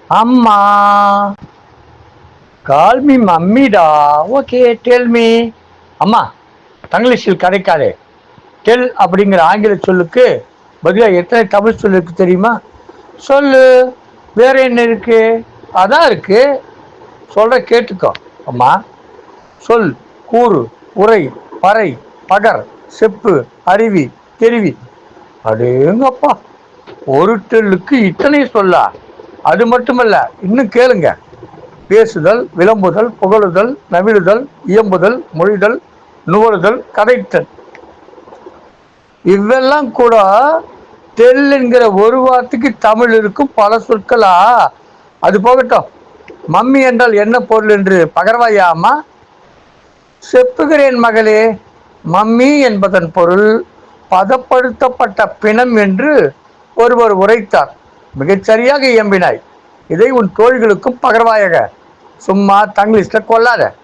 அம்மா. Call me மம்மிடா. Okay, tell me. அம்மா, தங்கிலீஷில் கதைக்காதே. டெல் அப்படிங்கிற ஆங்கில சொல்லுக்கு பதிலாக எத்தனை தமிழ் சொல் இருக்கு தெரியுமா? சொல்லு. வேற என்ன இருக்கு? அதான் இருக்கு. சொல்ற கேட்டுக்கோ. அம்மா, சொல், கூறு, உரை, பறை, பகர், செப்பு, அருவி, தெரிவி. அடேங்கப்பா, ஒரு டெல்லுக்கு இத்தனை சொல்லா? அது மட்டுமல்ல, இன்னும் கேளுங்க. பேசுதல், விளம்புதல், புகழுதல், நவிழுதல், இயம்புதல், மொழிதல், நுவழுதல், கதைத்தல், இவெல்லாம் கூட டெல் என்கிற ஒரு வார்த்தைக்கு தமிழ் இருக்கும் பல சொற்களா? அது போகட்டும். மம்மி என்றால் என்ன பொருள் என்று பகர்வாயா அம்மா? செப்புகிறேன் மகளே. மம்மி என்பதன் பொருள் பதப்படுத்தப்பட்ட பிணம் என்று ஒருவர் உரைத்தார். மிகச்சரியாக இயம்பினாய். இதை உன் தோழிகளுக்கும் பகர்வாயாக. சும்மா தங்கிலீஷ்ல கொள்ளாத.